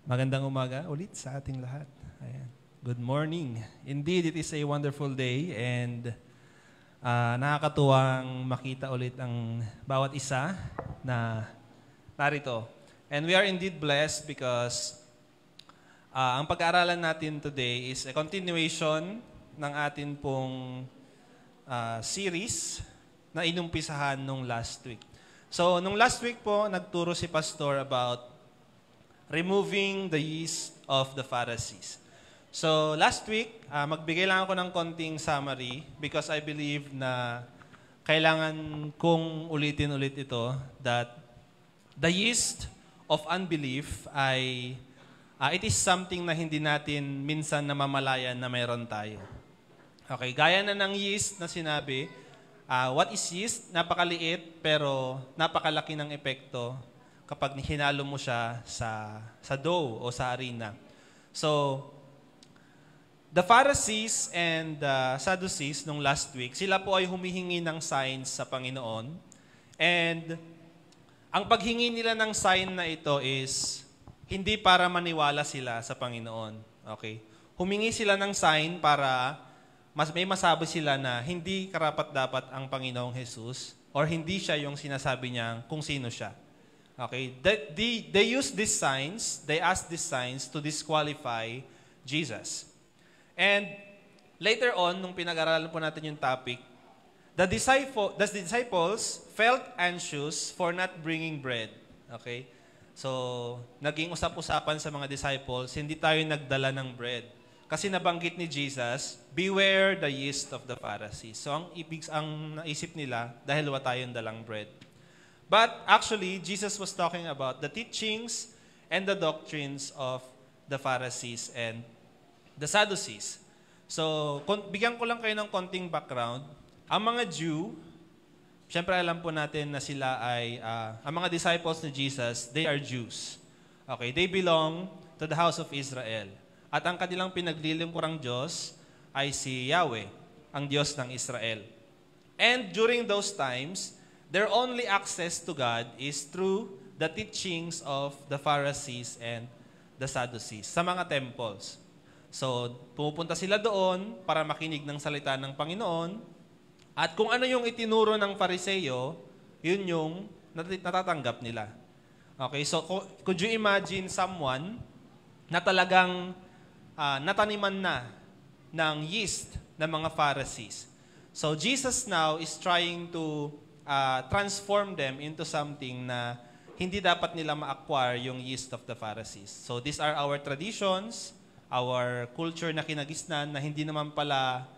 Magandang umaga ulit sa ating lahat. Ayan. Good morning. Indeed, it is a wonderful day and nakakatuwang makita ulit ang bawat isa na narito. And we are indeed blessed because ang pag-aaralan natin today is a continuation ng atin pong series na inumpisahan nung last week. So, nung last week po, nagturo si Pastor about removing the yeast of the Pharisees. So, last week, magbigay lang ako ng konting summary because I believe na kailangan kong ulitin ulit ito that the yeast of unbelief ay it is something na hindi natin minsan namamalayan na mayroon tayo. Okay, gaya na ng yeast na sinabi, what is yeast? Napakaliit pero napakalaki ng epekto kapag hinalo mo siya sa dough o sa harina. So, the Pharisees and the Sadducees nung last week, sila po ay humihingi ng signs sa Panginoon. And ang paghingi nila ng sign na ito is hindi para maniwala sila sa Panginoon. Okay? Humingi sila ng sign para may masabi sila na hindi karapat-dapat ang Panginoong Jesus or hindi siya yung sinasabi niya kung sino siya. Okay, they use these signs, they ask these signs to disqualify Jesus. And later on, nung pinag-aralan po natin yung topic, the disciples felt anxious for not bringing bread. Okay? So, naging usap-usapan sa mga disciples, hindi tayo nagdala ng bread. Kasi nabanggit ni Jesus, beware the yeast of the Pharisees. So, ang naisip nila, dahil wala tayong dalang bread. But actually, Jesus was talking about the teachings and the doctrines of the Pharisees and the Sadducees. So, bigyan ko lang kayo ng konting background. Ang mga Jew, syempre alam po natin na sila ay, ang mga disciples ni Jesus, they are Jews. Okay, they belong to the house of Israel. At ang kanilang pinaglilingkurang Diyos ay si Yahweh, ang Diyos ng Israel. And during those times, their only access to God is through the teachings of the Pharisees and the Sadducees sa mga temples. So, pumupunta sila doon para makinig ng salita ng Panginoon. At kung ano yung itinuro ng Fariseo, yun yung natatanggap nila. Okay, so could you imagine someone na talagang nataniman na ng yeast ng mga Pharisees? So, Jesus now is trying to transform them into something na hindi dapat nila ma-acquire yung yeast of the Pharisees. So these are our traditions, our culture na kinagisnan na hindi naman pala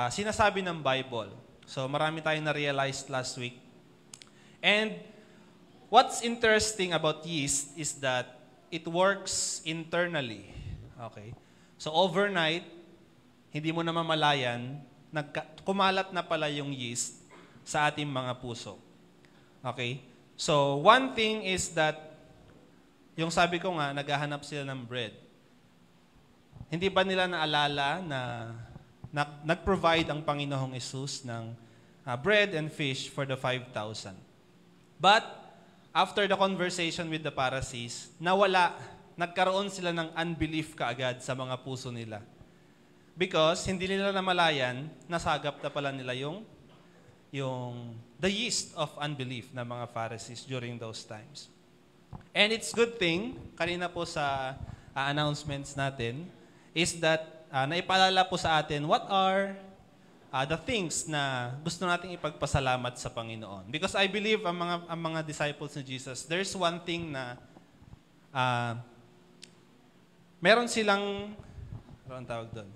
sinasabi ng Bible. So marami tayong na-realize last week. And what's interesting about yeast is that it works internally. Okay? So overnight, hindi mo na mamalayan, kumalat na pala yung yeast sa ating mga puso. Okay? So, one thing is that, yung sabi ko nga, naghahanap sila ng bread. Hindi ba nila naalala na nag-provide ang Panginoong Jesus ng bread and fish for the 5,000? But, after the conversation with the Pharisees, nagkaroon sila ng unbelief kaagad sa mga puso nila. Because, hindi nila namalayan, nasagap na pala nila yung the yeast of unbelief ng mga Pharisees during those times. And it's good thing, kanina po sa announcements natin, is that naipaalala po sa atin what are the things na gusto nating ipagpasalamat sa Panginoon. Because I believe ang mga disciples ni Jesus, there's one thing na meron silang, ano tawag doon?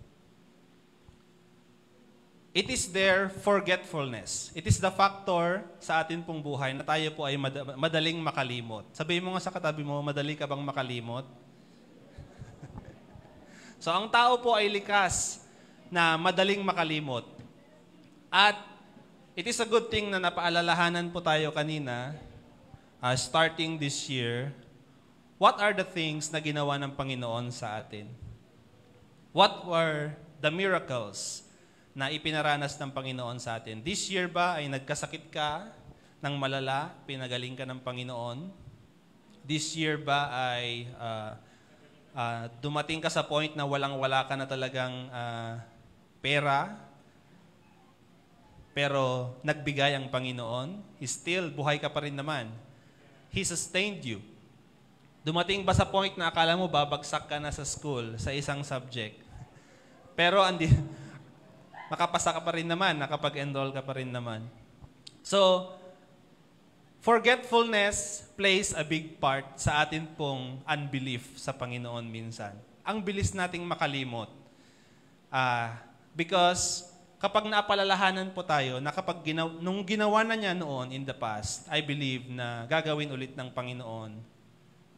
It is their forgetfulness. It is the factor sa atin pong buhay na tayo po ay madaling makalimot. Sabihin mo nga sa katabi mo, madali ka bang makalimot? So, ang tao po ay likas na madaling makalimot. At it is a good thing na napaalalahanan po tayo kanina, starting this year, what are the things na ginawa ng Panginoon sa atin? What were the miracles na ipinaranas ng Panginoon sa atin? This year ba ay nagkasakit ka ng malala, pinagaling ka ng Panginoon? This year ba ay dumating ka sa point na walang-wala ka na talagang pera, pero nagbigay ang Panginoon, still, buhay ka pa rin naman. He sustained you. Dumating ba sa point na akala mo babagsak ka na sa school, sa isang subject? Pero makapasa ka pa rin naman, nakapag-enroll ka pa rin naman. So, forgetfulness plays a big part sa atin pong unbelief sa Panginoon minsan. Ang bilis nating makalimot. Because kapag naapalalahanan po tayo na kapag nung ginawa na niya noon in the past, I believe na gagawin ulit ng Panginoon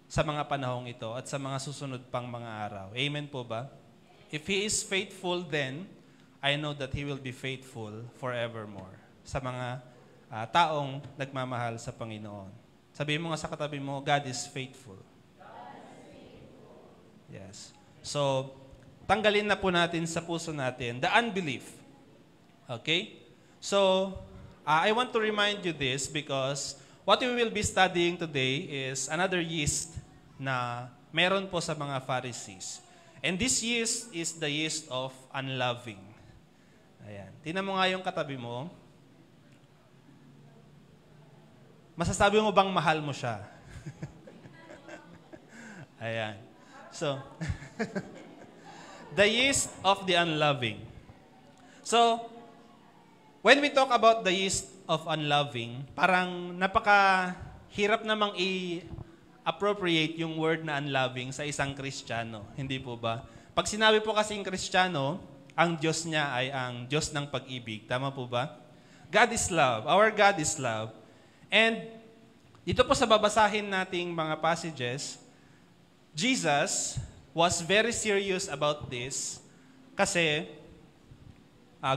sa mga panahong ito at sa mga susunod pang mga araw. Amen po ba? If He is faithful then, I know that He will be faithful forevermore sa mga taong nagmamahal sa Panginoon. Sabihin mo nga sa katabi mo, God is faithful. God is faithful. Yes. So, tanggalin na po natin sa puso natin the unbelief. Okay? So, I want to remind you this because what we will be studying today is another yeast na meron po sa mga Pharisees. And this yeast is the yeast of unloving. Ayan. Tingnan mo nga yung katabi mo. Masasabi mo bang mahal mo siya? Ayan. So, the yeast of the unloving. So, when we talk about the yeast of unloving, parang napakahirap namang i-appropriate yung word na unloving sa isang Kristiyano. Hindi po ba? Pag sinabi po kasing Kristiyano, ang Diyos niya ay ang Diyos ng pag-ibig. Tama po ba? God is love. Our God is love. And dito po sa babasahin nating mga passages, Jesus was very serious about this kasi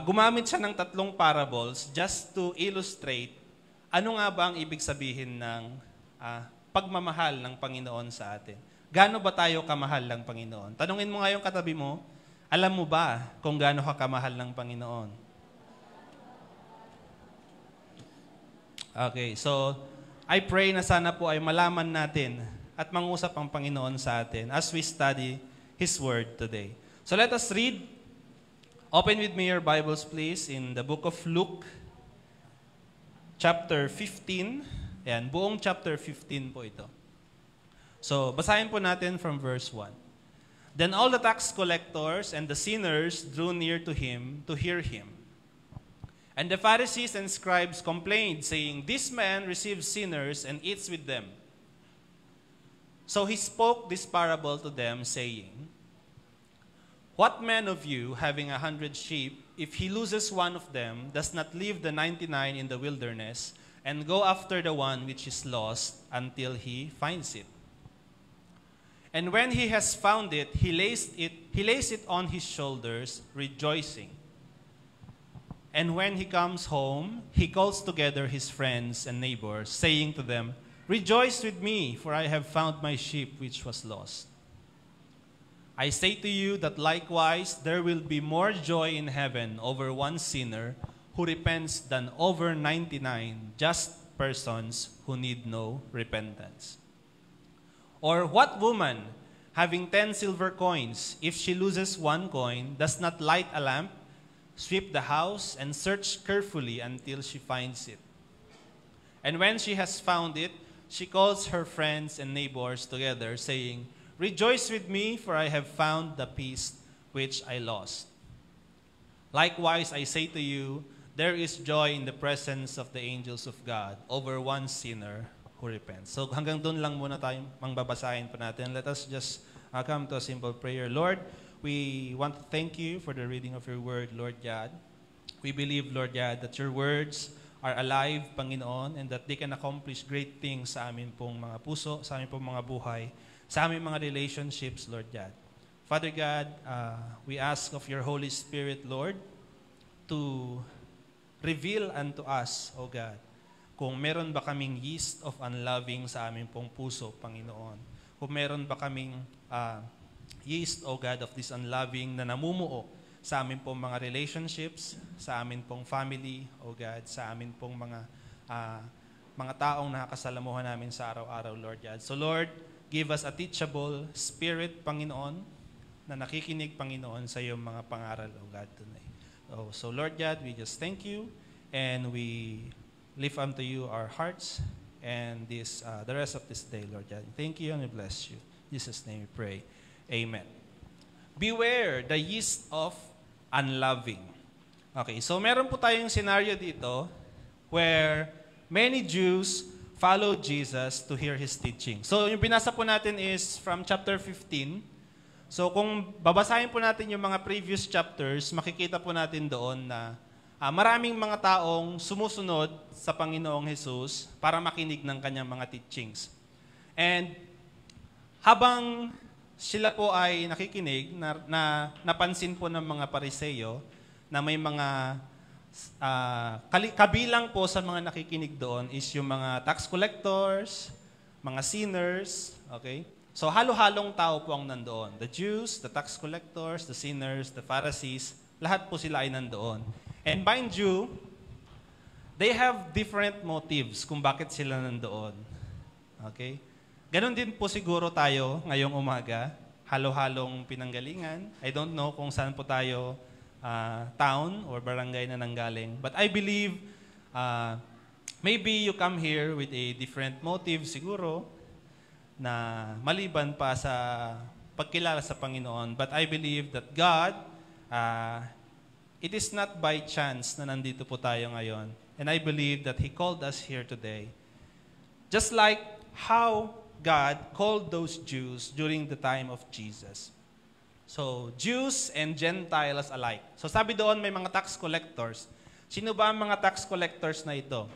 gumamit siya ng 3 parables just to illustrate ano nga ba ang ibig sabihin ng pagmamahal ng Panginoon sa atin. Gaano ba tayo kamahal ng Panginoon? Tanungin mo nga yung katabi mo, alam mo ba kung gaano ka kamahal ng Panginoon? Okay, so I pray na sana po ay malaman natin at mangusap ang Panginoon sa atin as we study His Word today. So let us read. Open with me your Bibles, please, in the book of Luke, chapter 15. Ayan, buong chapter 15 po ito. So, basahin po natin from verse 1. Then all the tax collectors and the sinners drew near to Him to hear Him. And the Pharisees and scribes complained, saying, "This man receives sinners and eats with them." So He spoke this parable to them, saying, "What man of you, having 100 sheep, if he loses one of them, does not leave the 99 in the wilderness, and go after the one which is lost until he finds it? And when he has found it, he lays it on his shoulders, rejoicing. And when he comes home, he calls together his friends and neighbors, saying to them, 'Rejoice with me, for I have found my sheep which was lost.' I say to you that likewise there will be more joy in heaven over one sinner who repents than over 99 just persons who need no repentance. Or what woman, having 10 silver coins, if she loses one coin, does not light a lamp, sweep the house, and search carefully until she finds it? And when she has found it, she calls her friends and neighbors together, saying, 'Rejoice with me, for I have found the piece which I lost.' Likewise, I say to you, there is joy in the presence of the angels of God over one sinner who repents." So hanggang doon lang muna tayo mangbabasahin po natin. Let us just come to a simple prayer. Lord, we want to thank you for the reading of your word, Lord God. We believe, Lord God, that your words are alive, Panginoon, and that they can accomplish great things sa amin pong mga puso, sa amin pong mga buhay, sa aming mga relationships, Lord God. Father God, we ask of your Holy Spirit, Lord, to reveal unto us, O God, kung meron ba kaming yeast of unloving sa aming pong puso, Panginoon. Kung meron ba kaming yeast, O God, of this unloving na namumuo sa amin pong mga relationships, sa amin pong family, O God, sa amin pong mga taong nakakasalamuhan namin sa araw-araw, Lord God. So Lord, Give us a teachable spirit, Panginoon, na nakikinig, Panginoon, sa iyong mga pangaral, O God, tonight. So Lord God, we just thank you, and we lift unto you our hearts, and the rest of this day, Lord God. Thank you, and we bless you. In Jesus' name we pray. Amen. Beware the yeast of unloving. Okay, so meron po tayong scenario dito where many Jews followed Jesus to hear His teaching. So yung binasa po natin is from chapter 15. So kung babasahin po natin yung mga previous chapters, makikita po natin doon na maraming mga taong sumusunod sa Panginoong Jesus para makinig ng kanyang mga teachings. And habang sila po ay nakikinig, napansin po ng mga Pariseyo na may mga kabilang po sa mga nakikinig doon is yung mga tax collectors, mga sinners, okay? So halo-halong tao po ang nandoon. The Jews, the tax collectors, the sinners, the Pharisees, lahat po sila ay nandoon. And mind you, they have different motives kung bakit sila nandoon. Okay? Ganon din po siguro tayo ngayong umaga, halo-halong pinanggalingan. I don't know kung saan po tayo town or barangay na nanggaling. But I believe maybe you come here with a different motive siguro na maliban pa sa pagkilala sa Panginoon. But I believe that God, it is not by chance na nandito po tayo ngayon. And I believe that He called us here today. Just like how God called those Jews during the time of Jesus. So, Jews and Gentiles alike. So, sabi doon may mga tax collectors. Sino ba ang mga tax collectors na ito?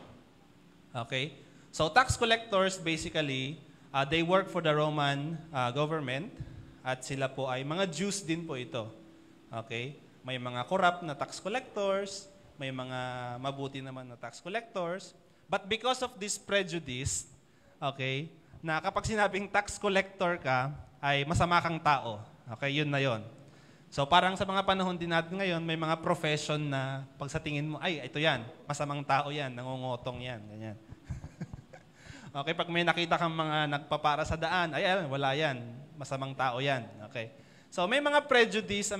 Okay? So, tax collectors basically, they work for the Roman government at sila po ay mga Jews din po ito. Okay? May mga corrupt na tax collectors, may mga mabuti naman na tax collectors. But because of this prejudice, okay, na kapag sinabing tax collector ka, ay masama kang tao. Okay, yun na yun. So parang sa mga panahon din natin ngayon, may mga profession na pag sa tingin mo, ay, ito yan, masamang tao yan, nangungotong yan, ganyan. Okay, pag may nakita kang mga nagpapara sa daan, ay, wala yan, masamang tao yan. Okay. So may mga prejudice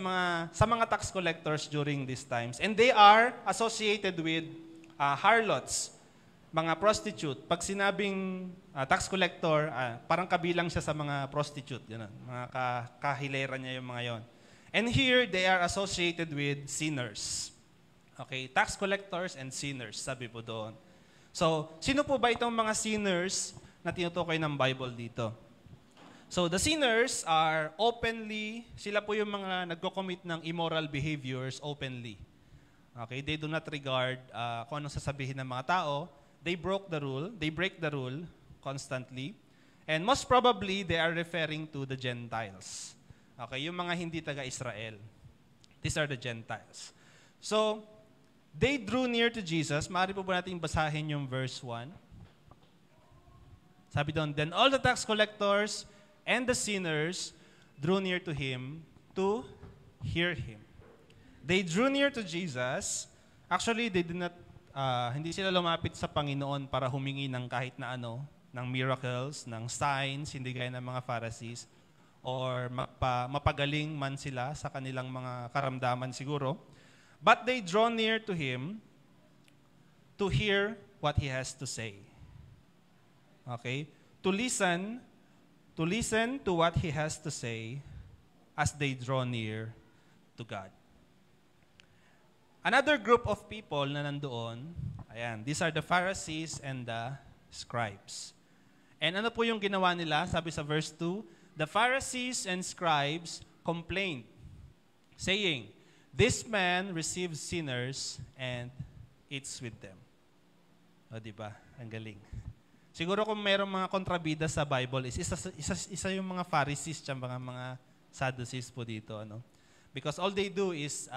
sa mga tax collectors during these times. And they are associated with harlots, mga prostitute. Pag sinabing tax collector, parang kabilang siya sa mga prostitute. Ganun. Mga kahilera niya yung mga yon. And here, they are associated with sinners. Okay, tax collectors and sinners, sabi po doon. So, sino po ba itong mga sinners na tinutukoy ng Bible dito? So, the sinners are openly, sila po yung mga nagko-commit ng immoral behaviors openly. Okay, they do not regard kung anong sasabihin ng mga tao. They break the rule constantly. And most probably, they are referring to the Gentiles. Okay, yung mga hindi taga-Israel. These are the Gentiles. So, they drew near to Jesus. Maaari po ba natin basahin yung verse 1? Sabi doon, then all the tax collectors and the sinners drew near to Him to hear Him. They drew near to Jesus. Actually, they did not hindi sila lumapit sa Panginoon para humingi ng kahit na ano, ng miracles, ng signs, hindi gaya ng mga Pharisees, or mapagaling man sila sa kanilang mga karamdaman siguro. But they draw near to Him to hear what He has to say. Okay? To listen to what He has to say as they draw near to God. Another group of people na nandoon, ayan, these are the Pharisees and the scribes. And ano po yung ginawa nila? Sabi sa verse 2, the Pharisees and scribes complained, saying, this man receives sinners and eats with them. O diba? Ang galing. Siguro kung mayroong mga kontrabida sa Bible, isa yung mga Pharisees at mga Sadducees po dito. Ano? Because all they do is,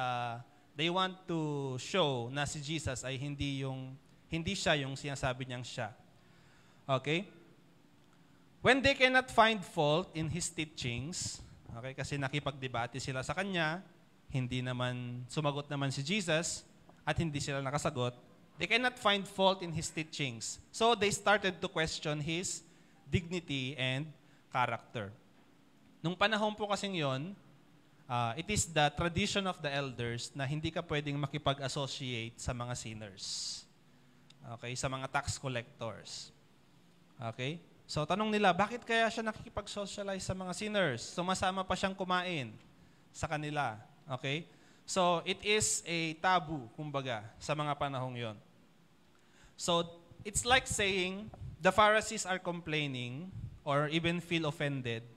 they want to show na si Jesus ay hindi siya yung sinasabi niyang siya. Okay? When they cannot find fault in His teachings, okay, kasi nakipagdebate sila sa Kanya, hindi naman, sumagot naman si Jesus, at hindi sila nakasagot, they cannot find fault in His teachings. So they started to question His dignity and character. Nung panahon po kasing yon, it is the tradition of the elders na hindi ka pwedeng makipag-associate sa mga sinners. Okay? Sa mga tax collectors. Okay? So, tanong nila, bakit kaya siya nakikipag-socialize sa mga sinners? Sumasama pa siyang kumain sa kanila. Okay? So, it is a taboo, kumbaga, sa mga panahong yon. So, it's like saying, the Pharisees are complaining or even feel offended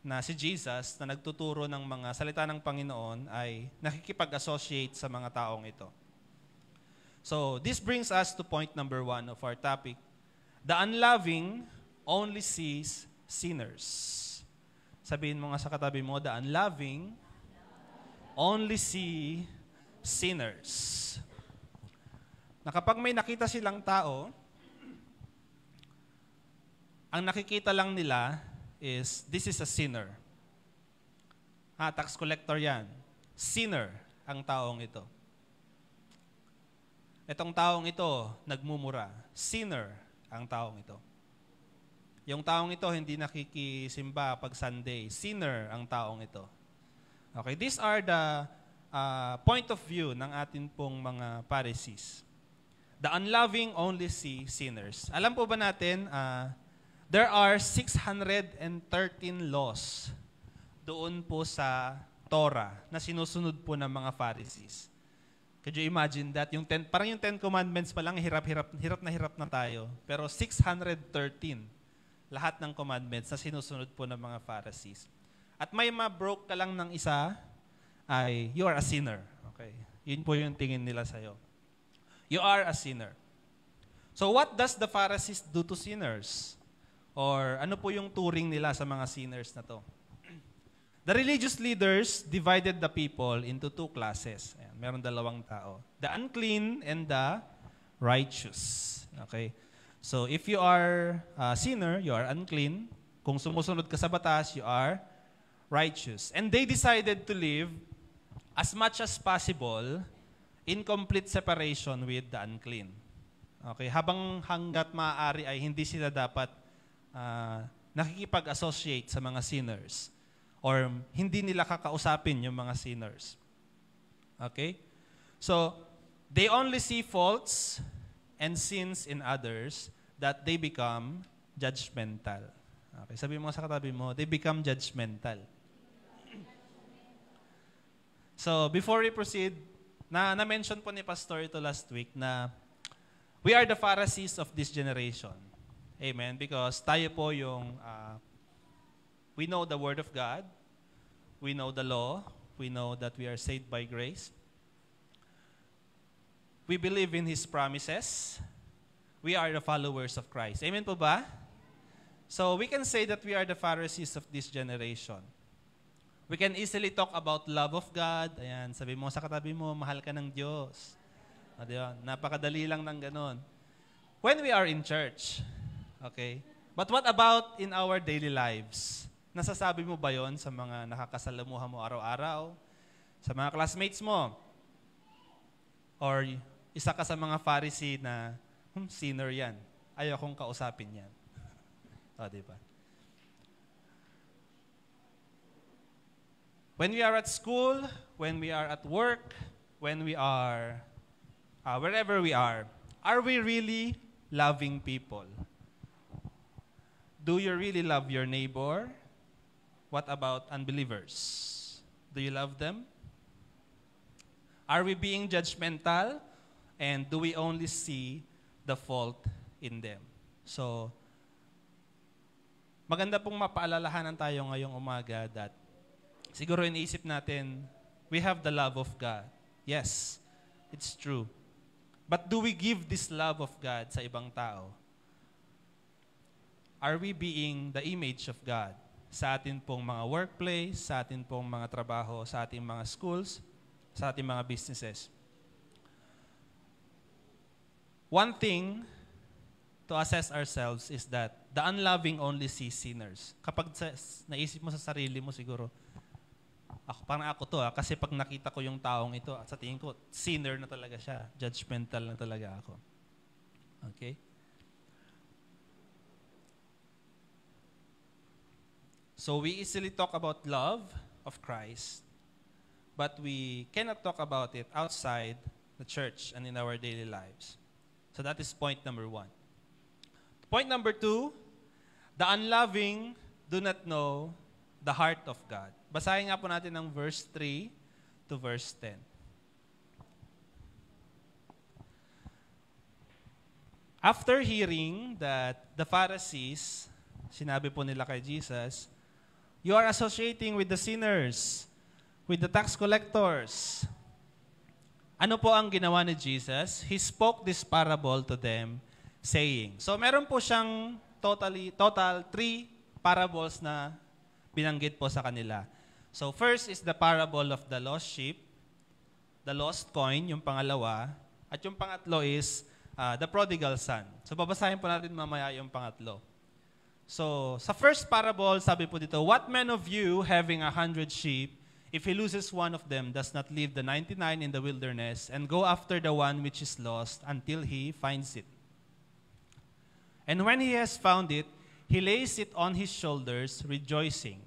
na si Jesus na nagtuturo ng mga salita ng Panginoon ay nakikipag-associate sa mga taong ito. So, this brings us to point number 1 of our topic. The unloving only sees sinners. Sabihin mo nga sa katabi mo, the unloving only see sinners. Na kapag may nakita silang tao, ang nakikita lang nila is, this is a sinner. Tax collector yan. Sinner ang taong ito. Itong taong ito, nagmumura. Sinner ang taong ito. Yung taong ito, hindi nakikisimba pag Sunday. Sinner ang taong ito. Okay, these are the point of view ng atin pong mga Pharisees. The unloving only see sinners. Alam po ba natin, there are 613 laws doon po sa Torah na sinusunod po ng mga Pharisees. Could you imagine that? Parang yung 10 Commandments pa lang, hirap na tayo. Pero 613, lahat ng commandments na sinusunod po ng mga Pharisees. At may ma-broke ka lang ng isa, ay you are a sinner. Okay. Yun po yung tingin nila sa'yo. You are a sinner. So what does the Pharisees do to sinners? Or ano po yung turing nila sa mga sinners na to? The religious leaders divided the people into 2 classes. Ayan, meron 2 tao. The unclean and the righteous. Okay? So if you are a sinner, you are unclean. Kung sumusunod ka sa batas, you are righteous. And they decided to live as much as possible in complete separation with the unclean. Okay, hanggat maaari ay hindi sila dapat nakikipag-associate sa mga sinners or hindi nila kakausapin yung mga sinners. Okay? So, they only see faults and sins in others that they become judgmental. Okay, sabi mo sa katabi mo, they become judgmental. So, before we proceed, na-mention po ni Pastor ito last week na we are the Pharisees of this generation. Amen? Because tayo po yung, we know the Word of God, we know the law, we know that we are saved by grace. We believe in His promises. We are the followers of Christ. Amen po ba? So, we can say that we are the Pharisees of this generation. We can easily talk about love of God. Ayan, sabi mo sa katabi mo, mahal ka ng Diyos. Diba? Napakadali lang ng ganon. When we are in church, okay? But what about in our daily lives? Nasasabi mo ba yon sa mga nakakasalamuha mo araw-araw? Sa mga classmates mo? Or isa ka sa mga Pharisee na, sinner yan. Ayaw kong kausapin yan. Diba? When we are at school, when we are at work, when we are wherever we are we really loving people? Do you really love your neighbor? What about unbelievers? Do you love them? Are we being judgmental? And do we only see the fault in them? So, maganda pong mapaalalahanan tayo ngayong umaga that siguro iniisip natin, we have the love of God. Yes, it's true. But do we give this love of God sa ibang tao? Are we being the image of God sa atin pong mga workplace, sa atin pong mga trabaho, sa ating mga schools, sa ating mga businesses? One thing to assess ourselves is that the unloving only sees sinners. Kapag naisip mo sa sarili mo siguro, parang ako to kasi pag nakita ko yung taong ito, sa tingin ko, sinner na talaga siya. Judgmental na talaga ako. Okay? So we easily talk about love of Christ, but we cannot talk about it outside the church and in our daily lives. So that is point number 1. Point number 2, the unloving do not know the heart of God. Basahin nga po natin ang verse 3 to verse 10. After hearing that the Pharisees, sinabi po nila kay Jesus, "You are associating with the sinners, with the tax collectors." Ano po ang ginawa ni Jesus? He spoke this parable to them, saying. So meron po siyang total 3 parables na binanggit po sa kanila. So first is the parable of the lost sheep, the lost coin, yung pangalawa, at yung pangatlo is the prodigal son. So babasahin po natin mamaya yung pangatlo. So sa first parable, sabi po dito, "What man of you having 100 sheep, if he loses one of them, does not leave the 99 in the wilderness and go after the one which is lost until he finds it? And when he has found it, he lays it on his shoulders, rejoicing."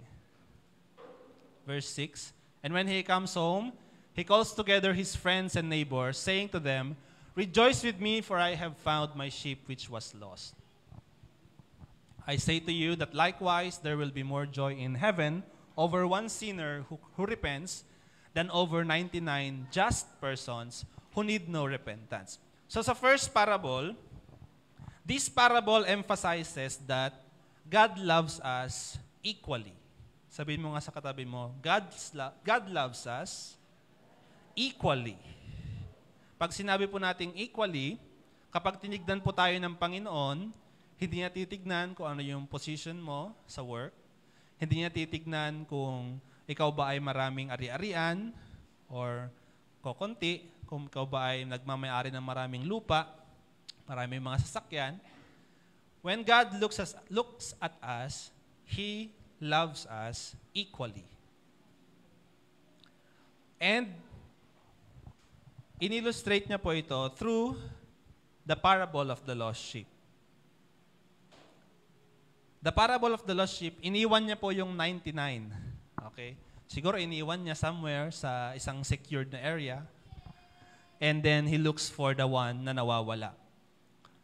Verse 6, "And when he comes home, he calls together his friends and neighbors, saying to them, 'Rejoice with me, for I have found my sheep which was lost.' I say to you that likewise there will be more joy in heaven over one sinner who repents than over 99 just persons who need no repentance." So sa first parable, this parable emphasizes that God loves us equally. Sabihin mo nga sa katabi mo, God loves us equally. Pag sinabi po nating equally, kapag tinignan po tayo ng Panginoon, hindi niya titignan kung ano yung position mo sa work, hindi niya titignan kung ikaw ba ay maraming ari-arian or kokonti, kung ikaw ba ay nagmamayari ng maraming lupa, maraming mga sasakyan. When God looks at us, He loves us equally. And in-illustrate niya po ito through the parable of the lost sheep. The parable of the lost sheep, iniwan niya po yung 99. Okay? Siguro iniwan niya somewhere sa isang secured na area. And then he looks for the one na nawawala.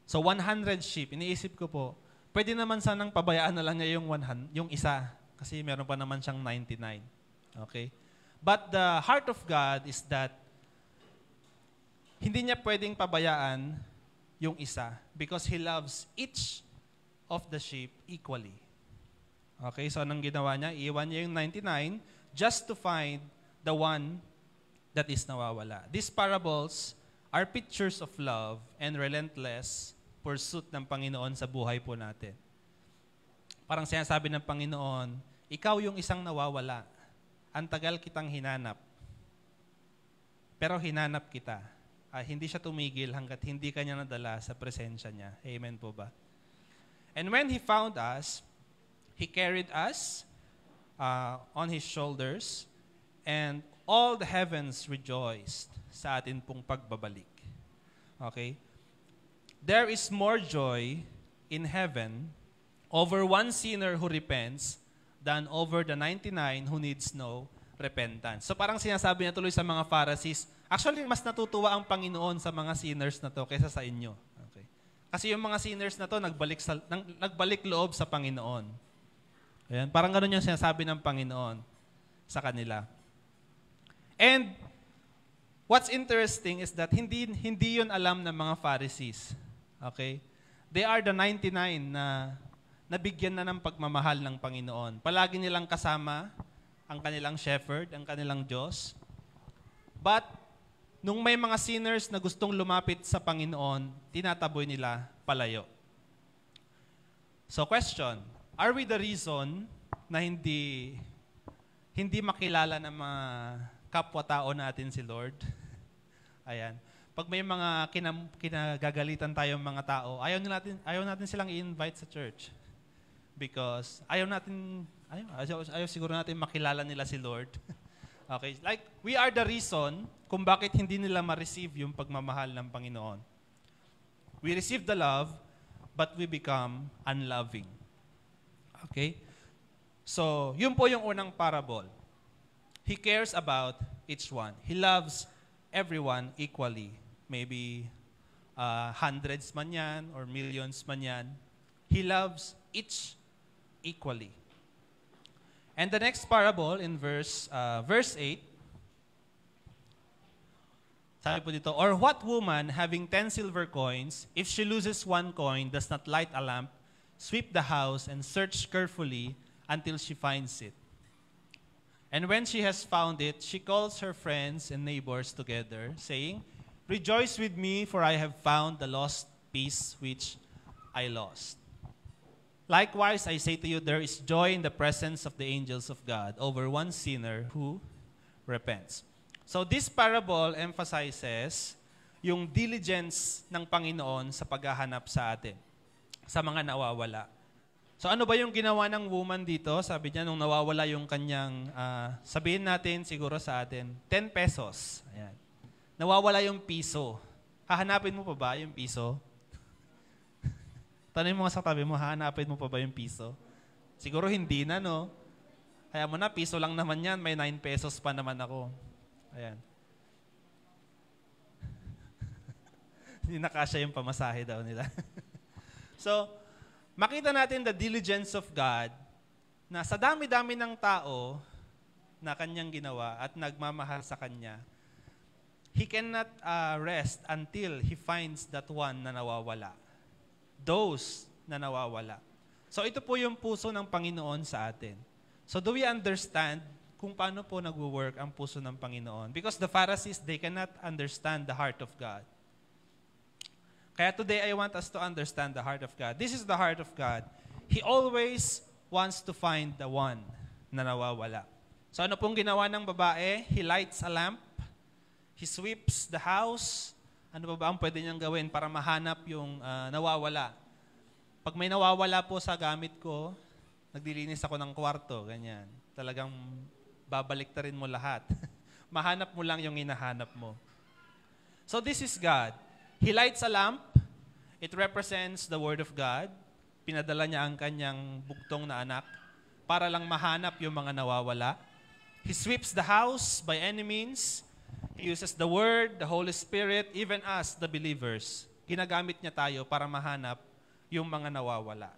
So 100 sheep, iniisip ko po, pwede naman sanang pabayaan na lang niya yung isa. Kasi meron pa naman siyang 99. Okay? But the heart of God is that hindi niya pwedeng pabayaan yung isa because He loves each of the sheep equally. Okay, so anong ginawa niya? Iiwan niya yung 99 just to find the one that is nawawala. These parables are pictures of love and relentless pursuit ng Panginoon sa buhay po natin. Parang sinasabi ng Panginoon, ikaw yung isang nawawala. Ang tagal kitang hinanap. Pero hinanap kita. Hindi siya tumigil hanggat hindi kanya nadala sa presensya niya. Amen po ba? And when He found us, He carried us on His shoulders, and all the heavens rejoiced sa atin pong pagbabalik. Okay? There is more joy in heaven over one sinner who repents than over the 99 who needs no repentance. So parang sinasabi niya tuloy sa mga Pharisees, actually, mas natutuwa ang Panginoon sa mga sinners na to kaysa sa inyo. Okay. Kasi yung mga sinners na to, nagbalik loob sa Panginoon. Ayan, parang ganun yung sinasabi ng Panginoon sa kanila. And what's interesting is that hindi yun alam ng mga Pharisees. Okay? They are the 99 na nabigyan na ng pagmamahal ng Panginoon. Palagi nilang kasama ang kanilang shepherd, ang kanilang Diyos. But nung may mga sinners na gustong lumapit sa Panginoon, tinataboy nila palayo. So question, are we the reason na hindi makilala ng mga kapwa-tao natin si Lord? Ayan. Pag may mga kinagagalitan tayong mga tao, ayaw natin silang i-invite sa church. Because ayaw siguro natin makilala nila si Lord. Okay, like we are the reason kung bakit hindi nila ma-receive yung pagmamahal ng Panginoon. We receive the love, but we become unloving. Okay? So, yun po yung unang parable. He cares about each one. He loves everyone equally. Maybe hundreds man yan or millions man yan. He loves each equally. And the next parable in verse 8, sabi po dito, or what woman having 10 silver coins, if she loses one coin, does not light a lamp, sweep the house, and search carefully until she finds it? And when she has found it, she calls her friends and neighbors together, saying, rejoice with me, for I have found the lost piece which I lost. Likewise, I say to you, there is joy in the presence of the angels of God over one sinner who repents. So this parable emphasizes yung diligence ng Panginoon sa paghahanap sa atin, sa mga nawawala. So ano ba yung ginawa ng woman dito? Sabi niya, nung nawawala yung kanyang, sabihin natin siguro sa atin, 10 pesos. Ayan. Nawawala yung piso. Hahanapin mo pa ba yung piso? Tanong mo sa tabi mo, hahanapin mo pa ba yung piso? Siguro hindi na, no? Kaya mo na, piso lang naman yan, may 9 pesos pa naman ako. Ayan. Hindi nakasya yung pamasahe daw nila. So, makita natin the diligence of God na sa dami-dami ng tao na kanyang ginawa at nagmamahal sa kanya, He cannot rest until He finds that one na nawawala. Those na nawawala. So ito po yung puso ng Panginoon sa atin. So do we understand kung paano po nagwo-work ang puso ng Panginoon? Because the Pharisees, they cannot understand the heart of God. Kaya today, I want us to understand the heart of God. This is the heart of God. He always wants to find the one na nawawala. So ano pong ginawa ng babae? He lights a lamp. He sweeps the house. Ano pa ba ang pwede niyang gawin para mahanap yung nawawala? Pag may nawawala po sa gamit ko, nagdilinis ako ng kwarto, ganyan. Talagang babaliktarin mo lahat. Mahanap mo lang yung hinahanap mo. So this is God. He lights a lamp. It represents the Word of God. Pinadala niya ang kanyang bugtong na anak para lang mahanap yung mga nawawala. He sweeps the house by any means. He uses the Word, the Holy Spirit, even us, the believers. Ginagamit niya tayo para mahanap yung mga nawawala.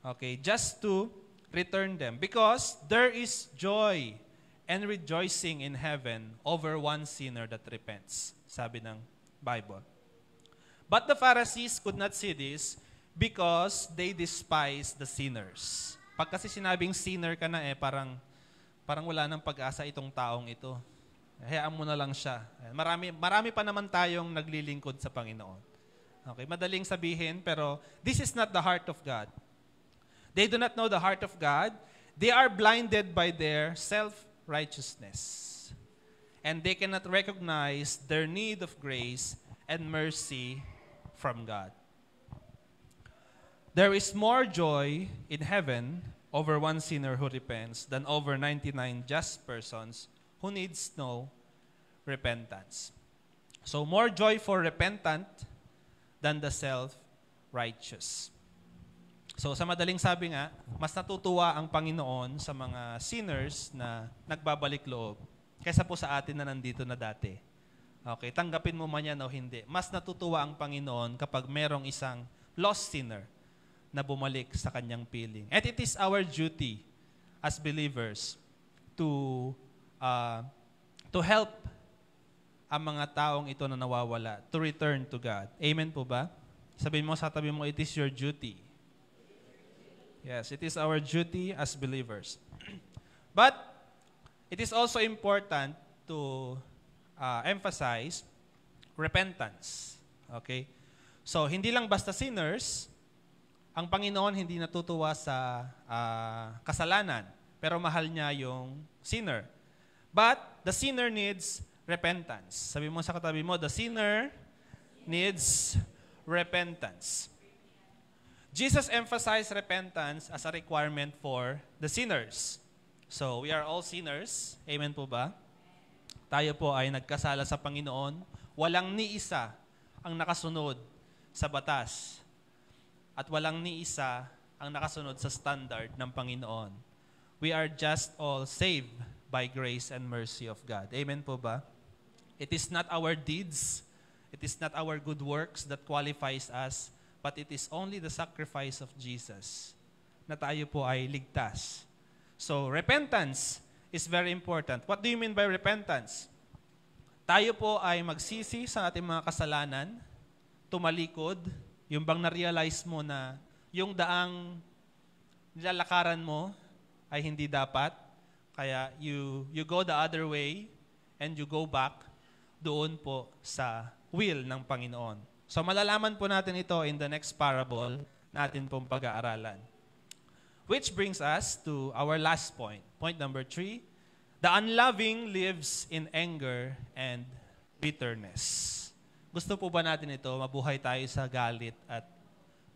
Okay, just to return them. Because there is joy and rejoicing in heaven over one sinner that repents. Sabi ng Bible. But the Pharisees could not see this because they despise the sinners. Pag kasi sinabing sinner ka na parang wala nang pag-asa itong taong ito. Hayaan mo na lang siya. Marami pa naman tayong naglilingkod sa Panginoon. Okay, madaling sabihin, pero this is not the heart of God. They do not know the heart of God. They are blinded by their self-righteousness. And they cannot recognize their need of grace and mercy from God. There is more joy in heaven over one sinner who repents than over 99 just persons who needs no repentance. So more joy for repentant than the self-righteous. So sa madaling sabi nga, mas natutuwa ang Panginoon sa mga sinners na nagbabalik loob kaysa po sa atin na nandito na dati. Okay, tanggapin mo man yan o hindi. Mas natutuwa ang Panginoon kapag merong isang lost sinner na bumalik sa kanyang piling. And it is our duty as believers to help ang mga taong ito na nawawala to return to God. Amen po ba? Sabihin mo sa tabi mo, it is your duty. Yes, it is our duty as believers. But it is also important to emphasize repentance. Okay? So, hindi lang basta sinners, ang Panginoon hindi natutuwa sa kasalanan, pero mahal niya yung sinner. But the sinner needs repentance. Sabi mo sa katabi mo, the sinner needs repentance. Jesus emphasized repentance as a requirement for the sinners. So, we are all sinners. Amen po ba? Tayo po ay nagkasala sa Panginoon. Walang ni isa ang nakasunod sa batas. At walang ni isa ang nakasunod sa standard ng Panginoon. we are just all saved by grace and mercy of God. Amen po ba? It is not our deeds, it is not our good works that qualifies us, but it is only the sacrifice of Jesus na tayo po ay ligtas. So, repentance is very important. What do you mean by repentance? Tayo po ay magsisi sa ating mga kasalanan, tumalikod, yung bang na-realize mo na yung daang nilalakaran mo ay hindi dapat, kaya you go the other way and you go back doon po sa will ng Panginoon. So malalaman po natin ito in the next parable natin pong pag-aaralan. Which brings us to our last point. Point number 3, the unloving lives in anger and bitterness. Gusto po ba natin ito? Mabuhay tayo sa galit at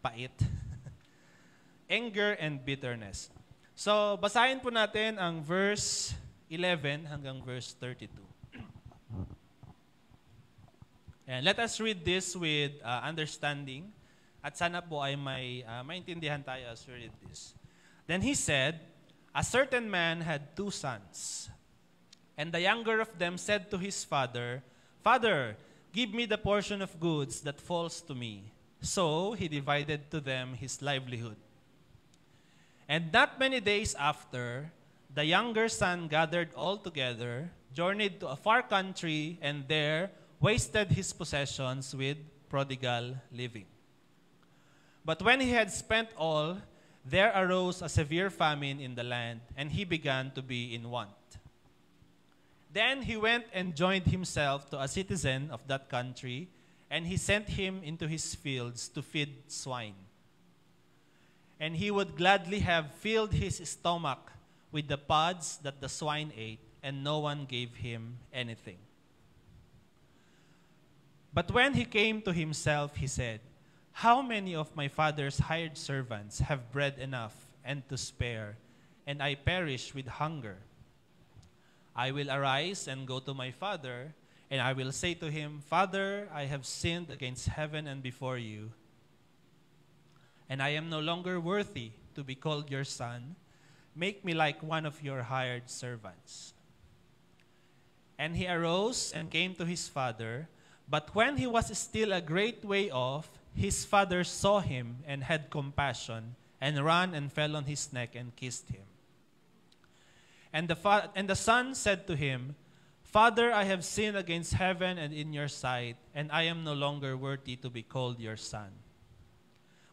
pait. Anger and bitterness. So, basahin po natin ang verse 11 hanggang verse 32. And let us read this with understanding. At sana po ay maintindihan tayo as we read this. Then he said, a certain man had 2 sons. And the younger of them said to his father, Father, give me the portion of goods that falls to me. So he divided to them his livelihood. And not many days after, the younger son gathered all together, journeyed to a far country, and there wasted his possessions with prodigal living. But when he had spent all, there arose a severe famine in the land, and he began to be in want. Then he went and joined himself to a citizen of that country, and he sent him into his fields to feed swine. And he would gladly have filled his stomach with the pods that the swine ate, and no one gave him anything. But when he came to himself, he said, How many of my father's hired servants have bread enough and to spare, and I perish with hunger? I will arise and go to my father, and I will say to him, Father, I have sinned against heaven and before you, and I am no longer worthy to be called your son. Make me like one of your hired servants. And he arose and came to his father. But when he was still a great way off, his father saw him and had compassion, and ran and fell on his neck and kissed him. And the son said to him, Father, I have sinned against heaven and in your sight, and I am no longer worthy to be called your son.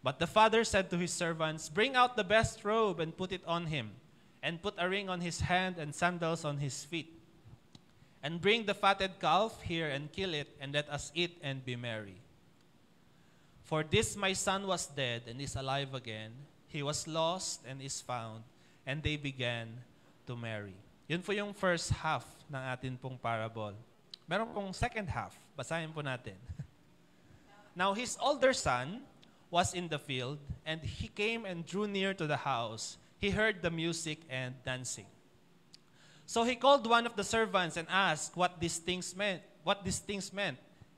But the father said to his servants, Bring out the best robe and put it on him, and put a ring on his hand and sandals on his feet. And bring the fatted calf here and kill it, and let us eat and be merry. For this my son was dead and is alive again. He was lost and is found. And they began to marry. Yun po yung first half ng atin pong parable. Meron pong second half. Basahin po natin. Now his older son was in the field, and he came and drew near to the house. He heard the music and dancing. So he called one of the servants and asked what these things meant.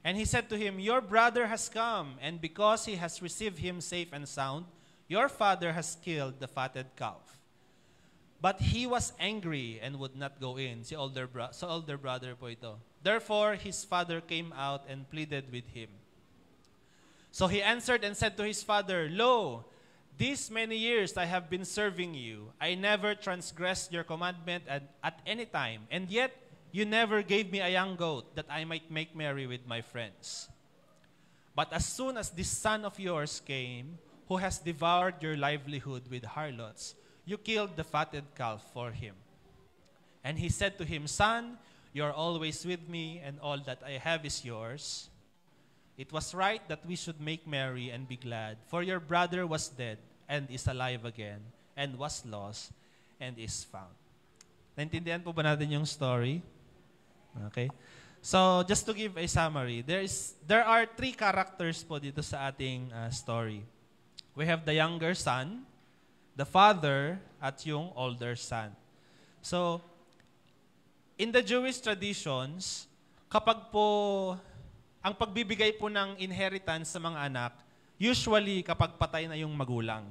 And he said to him, Your brother has come, and because he has received him safe and sound, your father has killed the fatted calf. But he was angry and would not go in. Si older brother po ito. Therefore his father came out and pleaded with him. So he answered and said to his father, Lo, these many years I have been serving you. I never transgressed your commandment at any time, and yet you never gave me a young goat that I might make merry with my friends. But as soon as this son of yours came, who has devoured your livelihood with harlots, you killed the fatted calf for him. And he said to him, Son, you are always with me, and all that I have is yours. It was right that we should make merry and be glad, for your brother was dead and is alive again, and was lost and is found. Naintindihan po ba natin yung story? Okay. So, just to give a summary, there are 3 characters po dito sa ating story. We have the younger son, the father, at yung older son. So, in the Jewish traditions, kapag po ang pagbibigay po ng inheritance sa mga anak, usually kapag patay na yung magulang.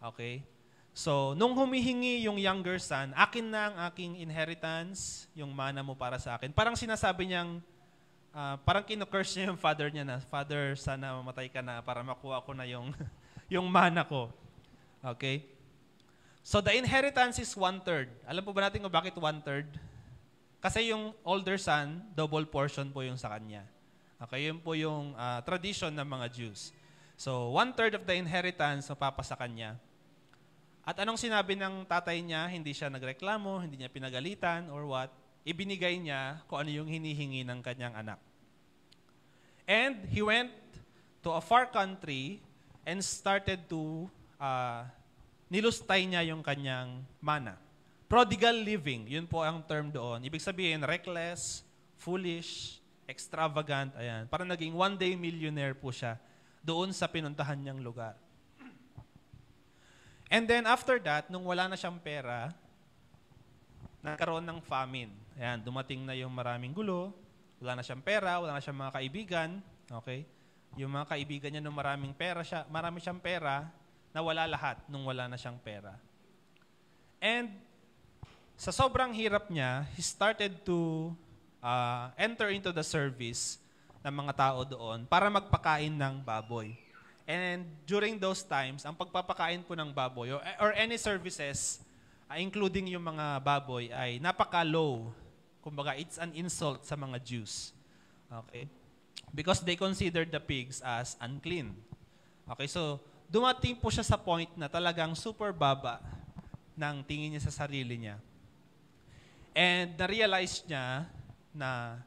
Okay? So, nung humihingi yung younger son, akin na ang aking inheritance, yung mana mo para sa akin. Parang sinasabi niyang, parang kinocurse niya yung father niya na, Father, sana mamatay ka na para makuha ko na yung, yung mana ko. Okay? So, the inheritance is 1/3. Alam po ba natin kung bakit 1/3? Kasi yung older son, double portion po yung sa kanya. Okay, yun po yung tradition ng mga Jews. So, 1/3 of the inheritance mapapa sa kanya. At anong sinabi ng tatay niya? Hindi siya nagreklamo, hindi niya pinagalitan, or what? Ibinigay niya kung ano yung hinihingi ng kanyang anak. And he went to a far country and started to nilustay niya yung kanyang mana. Prodigal living, yun po ang term doon. Ibig sabihin, reckless, foolish, extravagant, ayan. Parang naging one-day millionaire po siya doon sa pinuntahan niyang lugar. And then after that, nung wala na siyang pera, nagkaroon ng famine. Ayan, dumating na yung maraming gulo, wala na siyang pera, wala na siyang mga kaibigan, okay? Yung mga kaibigan niya nung marami siyang pera, nawala lahat nung wala na siyang pera. And sa sobrang hirap niya, he started to enter into the service ng mga tao doon para magpakain ng baboy. And during those times, ang pagpapakain po ng baboy or any services, including yung mga baboy, ay napaka-low. Kumbaga, it's an insult sa mga Jews. Okay? Because they considered the pigs as unclean. Okay, so dumating po siya sa point na talagang super baba ng tingin niya sa sarili niya. And na-realize niya na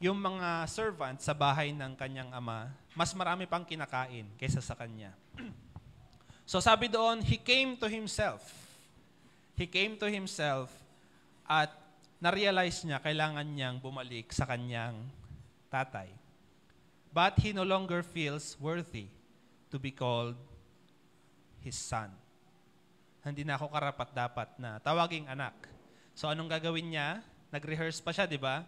yung mga servants sa bahay ng kanyang ama, mas marami pang kinakain kaysa sa kanya. So sabi doon, he came to himself. He came to himself at na-realize niya kailangan niyang bumalik sa kanyang tatay. But he no longer feels worthy to be called his son. Hindi na ako karapat-dapat na tawaging anak. So anong gagawin niya? Nag-rehearse pa siya, di ba?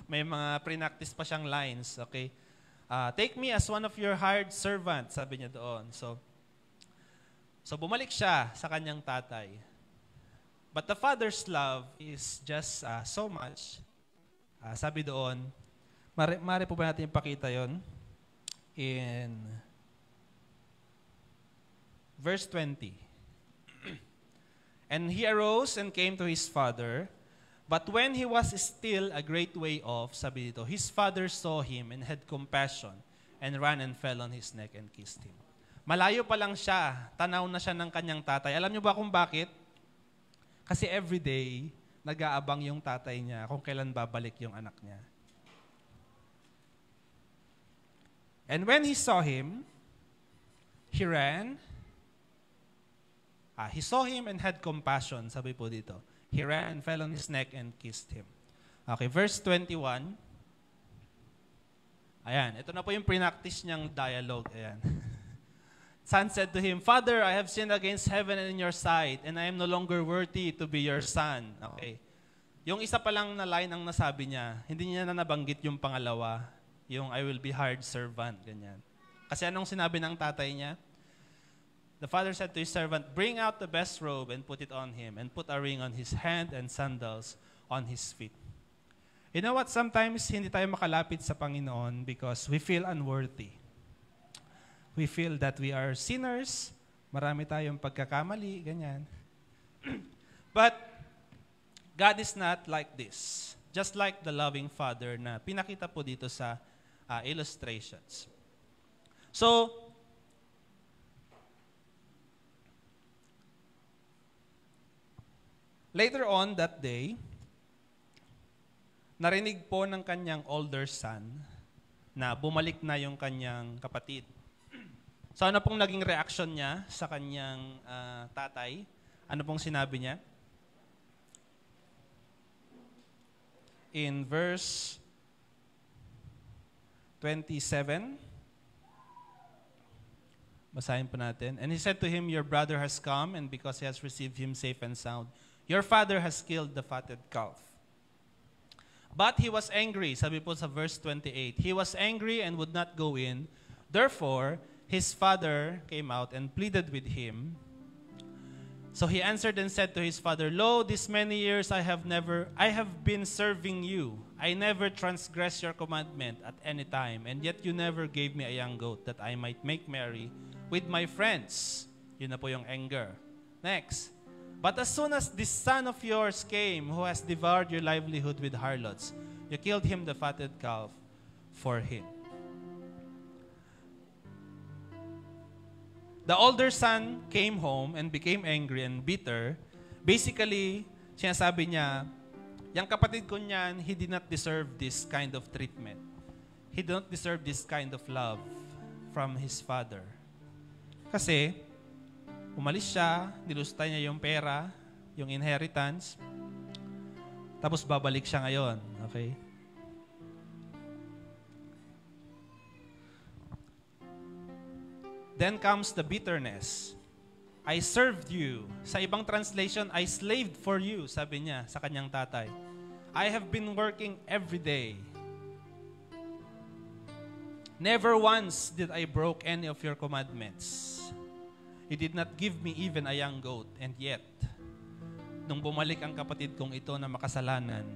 May mga pre-practice pa siyang lines, okay? Take me as one of your hired servants, sabi niya doon. So bumalik siya sa kanyang tatay. But the father's love is just so much. Sabi doon, mari po ba natin ipakita yon in verse 20. And he arose and came to his father. But when he was still a great way off, sabi dito, his father saw him and had compassion and ran and fell on his neck and kissed him. Malayo pa lang siya, tanaw na siya ng kanyang tatay. Alam niyo ba kung bakit? Kasi everyday, nag-aabang yung tatay niya kung kailan babalik yung anak niya. And when he saw him, he ran. He saw him and had compassion, sabi po dito. He ran and fell on his neck and kissed him. Okay, verse 21. Ayan, ito na po yung pre-practice niyang dialogue. Ayan. Son said to him, Father, I have sinned against heaven and in your sight, and I am no longer worthy to be your son. Okay. Yung isa pa lang na line ang nasabi niya, hindi niya na nabanggit yung pangalawa, yung I will be hired servant, ganyan. Kasi anong sinabi ng tatay niya? The father said to his servant, bring out the best robe and put it on him, and put a ring on his hand and sandals on his feet. You know what? Sometimes hindi tayo makalapit sa Panginoon because we feel unworthy. We feel that we are sinners, marami tayong pagkakamali, ganyan. But God is not like this. Just like the loving Father na pinakita po dito sa illustrations. So, later on that day, narinig po ng kanyang older son na bumalik na yung kanyang kapatid. So ano pong naging reaction niya sa kanyang tatay? Ano pong sinabi niya? In verse 27, basahin po natin. And he said to him, your brother has come, and because he has received him safe and sound, your father has killed the fatted calf. But he was angry, sabi po sa verse 28. He was angry and would not go in. Therefore, his father came out and pleaded with him. So he answered and said to his father, Lo, this many years I have been serving you. I never transgressed your commandment at any time, and yet you never gave me a young goat that I might make merry with my friends. Yun na po yung anger. Next. But as soon as this son of yours came, who has devoured your livelihood with harlots, you killed him the fatted calf for him. The older son came home and became angry and bitter. Basically, sinasabi niya, yung kapatid ko niyan, he did not deserve this kind of treatment. He did not deserve this kind of love from his father. Kasi, umalis siya, nilustay niya yung pera, yung inheritance, tapos babalik siya ngayon. Okay? Then comes the bitterness. I served you. Sa ibang translation, I slaved for you, sabi niya sa kanyang tatay. I have been working every day. Never once did I broke any of your commandments. You did not give me even a young goat. And yet, nung bumalik ang kapatid kong ito na makasalanan,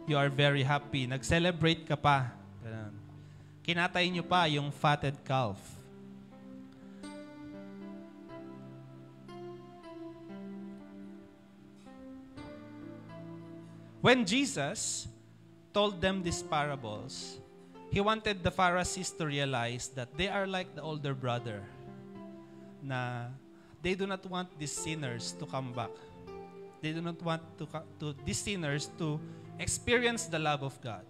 you are very happy. Nag-celebrate ka pa. Ganun. Kinatay niyo pa yung fatted calf. When Jesus told them these parables, He wanted the Pharisees to realize that they are like the older brother, na they do not want these sinners to come back. They do not want these sinners to experience the love of God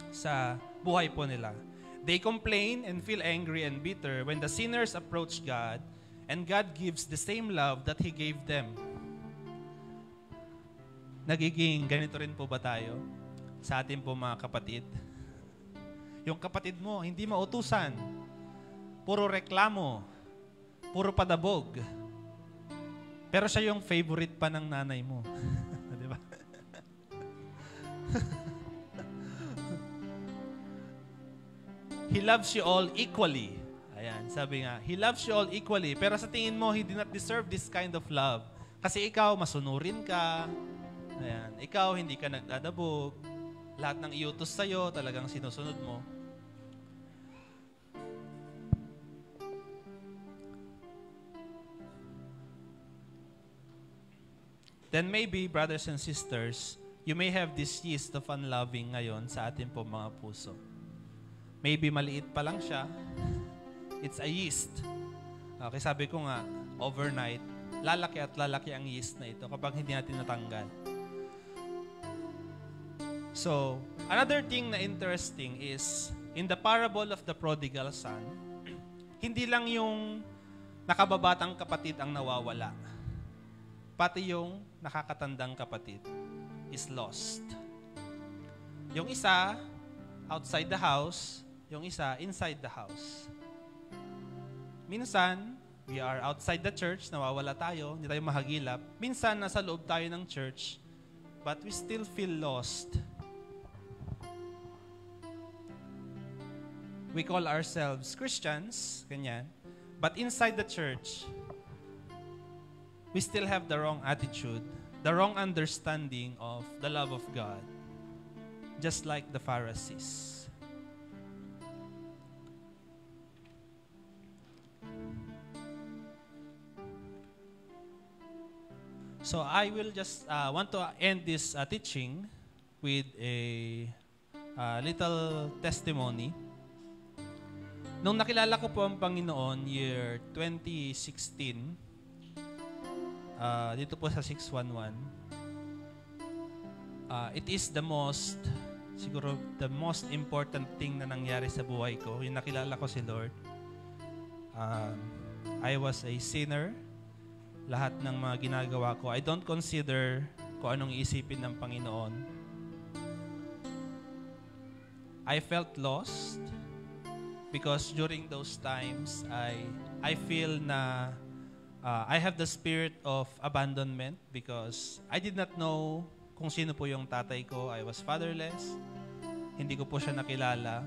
sa buhay po nila. They complain and feel angry and bitter when the sinners approach God, and God gives the same love that He gave them. Nagiging ganito rin po ba tayo sa atin po mga kapatid? Yung kapatid mo, hindi mautusan. Puro reklamo. Puro padabog. Pero siya yung favorite pa ng nanay mo. Di ba? He loves you all equally. Ayan, sabi nga, He loves you all equally. Pero sa tingin mo, He did not deserve this kind of love. Kasi ikaw, masunurin ka. Ayan. Ikaw, hindi ka nagdadabog. Lahat ng iutos sa'yo, talagang sinusunod mo. Then maybe, brothers and sisters, you may have this yeast of unloving ngayon sa atin po mga puso. Maybe maliit pa lang siya. It's a yeast. Okay, sabi ko nga, overnight, lalaki at lalaki ang yeast na ito kapag hindi natin natanggal. So, another thing na interesting is, in the parable of the prodigal son, hindi lang yung nakababatang kapatid ang nawawala. Pati yung nakakatandang kapatid is lost. Yung isa, outside the house. Yung isa, inside the house. Minsan, we are outside the church, nawawala tayo, hindi tayo mahagilap. Minsan, nasa loob tayo ng church, but we still feel lost. We call ourselves Christians, ganyan. But inside the church, we still have the wrong attitude, the wrong understanding of the love of God, just like the Pharisees. So I will just want to end this teaching with a little testimony. Nung nakilala ko po ang Panginoon, year 2016, dito po sa 611, it is siguro the most important thing na nangyari sa buhay ko. Yung nakilala ko si Lord. I was a sinner. Lahat ng mga ginagawa ko, I don't consider kung anong iisipin ng Panginoon. I felt lost because during those times, I feel na I have the spirit of abandonment because I did not know kung sino po yung tatay ko. I was fatherless. Hindi ko po siya nakilala.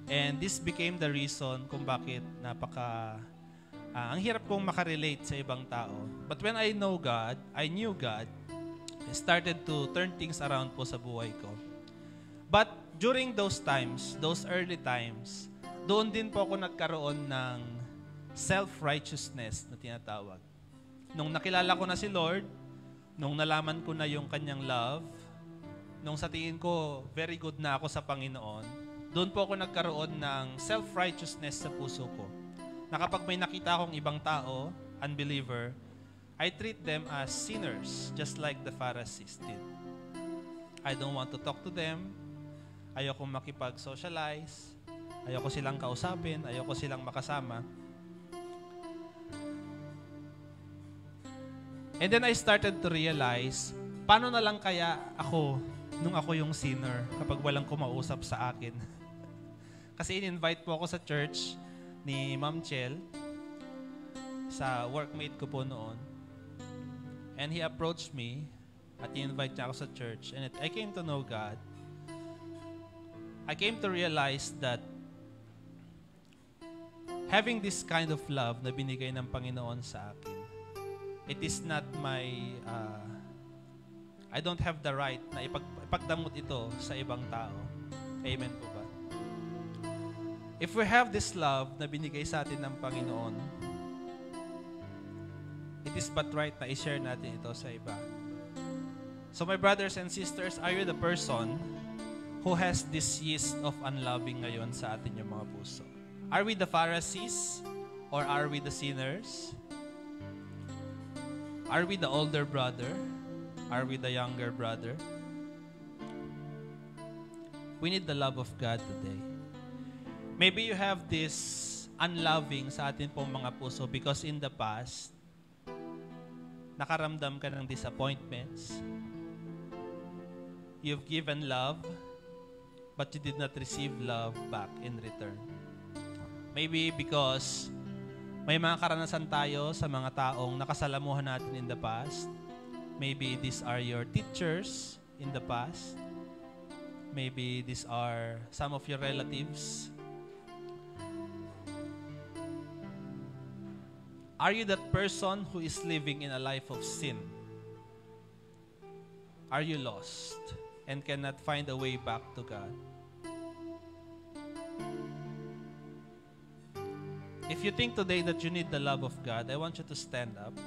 And this became the reason kung bakit Ang hirap kong makarelate sa ibang tao. But when I knew God, I started to turn things around po sa buhay ko. But during those times, those early times, doon din po ako nagkaroon ng self-righteousness na tinatawag. Nung nakilala ko na si Lord, nung nalaman ko na yung kanyang love, nung sa tingin ko, very good na ako sa Panginoon, doon po ako nagkaroon ng self-righteousness sa puso ko. Na kapag may nakita akong ibang tao, unbeliever, I treat them as sinners, just like the Pharisees did. I don't want to talk to them. Ayoko makipag-socialize. Ayoko silang kausapin. Ayoko silang makasama. And then I started to realize, paano na lang kaya ako nung ako yung sinner kapag walang kumausap sa akin? Kasi in-invite po ako sa church ni Ma'am Chel, sa workmate ko po noon. And he approached me at i-invite niya ako sa church. And I came to know God. I came to realize that having this kind of love na binigay ng Panginoon sa akin, it is not my, I don't have the right na ipagdamot ito sa ibang tao. Amen po ba? If we have this love na binigay sa atin ng Panginoon, it is but right na i-share natin ito sa iba. So my brothers and sisters, are you the person who has this yeast of unloving ngayon sa atin yung mga puso? Are we the Pharisees or are we the sinners? Are we the older brother? Are we the younger brother? We need the love of God today. Maybe you have this unloving sa atin pong mga puso because in the past, nakaramdam ka ng disappointments. You've given love, but you did not receive love back in return. Maybe because may mga karanasan tayo sa mga taong nakasalamuhan natin in the past. Maybe these are your teachers in the past. Maybe these are some of your relatives. Are you that person who is living in a life of sin? Are you lost and cannot find a way back to God? If you think today that you need the love of God, I want you to stand up.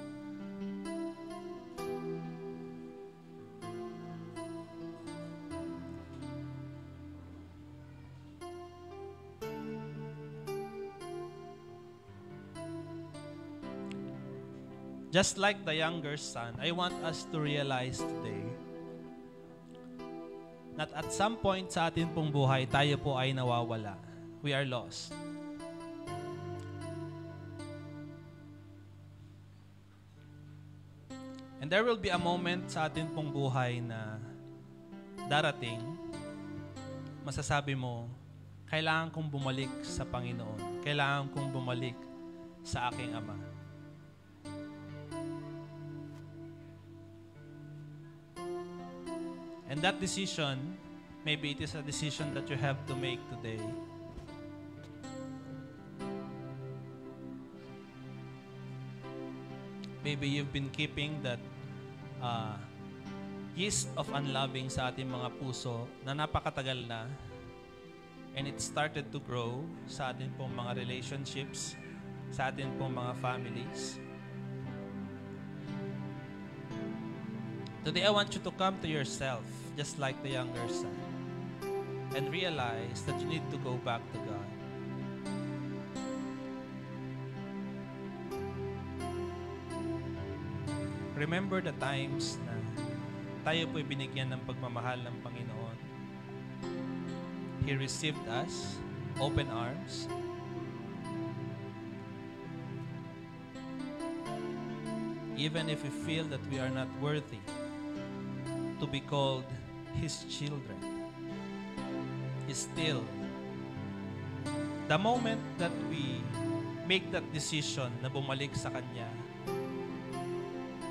Just like the younger son, I want us to realize today that at some point sa atin pong buhay, tayo po ay nawawala. We are lost. And there will be a moment sa atin pong buhay na darating, masasabi mo, kailangan kong bumalik sa Panginoon. Kailangan kong bumalik sa aking Ama. And that decision, maybe it is a decision that you have to make today. Maybe you've been keeping that yeast of unloving sa ating mga puso na napakatagal na, and it started to grow sa ating pong mga relationships, sa ating pong mga families. Today, I want you to come to yourself, just like the younger son, and realize that you need to go back to God. Remember the times na tayo po'y binigyan ng pagmamahal ng Panginoon. He received us, open arms. Even if we feel that we are not worthy to be called His children, still, the moment that we make that decision na bumalik sa Kanya,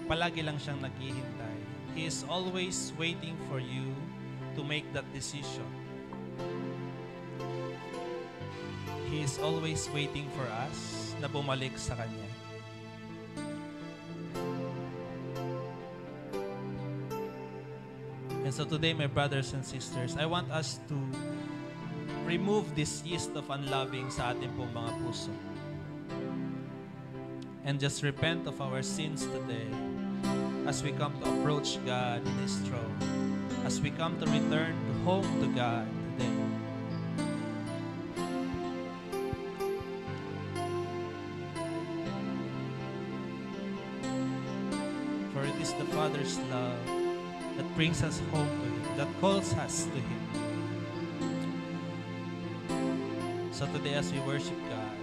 palagi lang siyang naghihintay. He is always waiting for you to make that decision. He is always waiting for us na bumalik sa Kanya. And so today, my brothers and sisters, I want us to remove this yeast of unloving sa ating pong mga puso. And just repent of our sins today as we come to approach God in His throne, as we come to return home to God today. For it is the Father's love that brings us home to Him, that calls us to Him. So today as we worship God,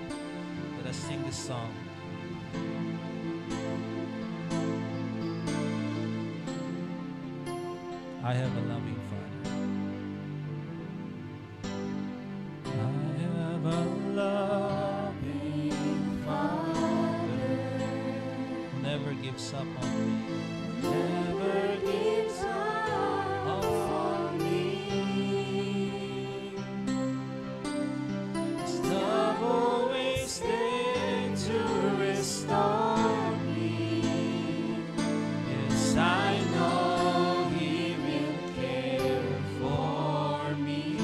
let us sing this song. I have a loving Father. I have a loving Father who never gives up on me. Never gives up on me. His love always there to restore me. Yes, I know He will care for me.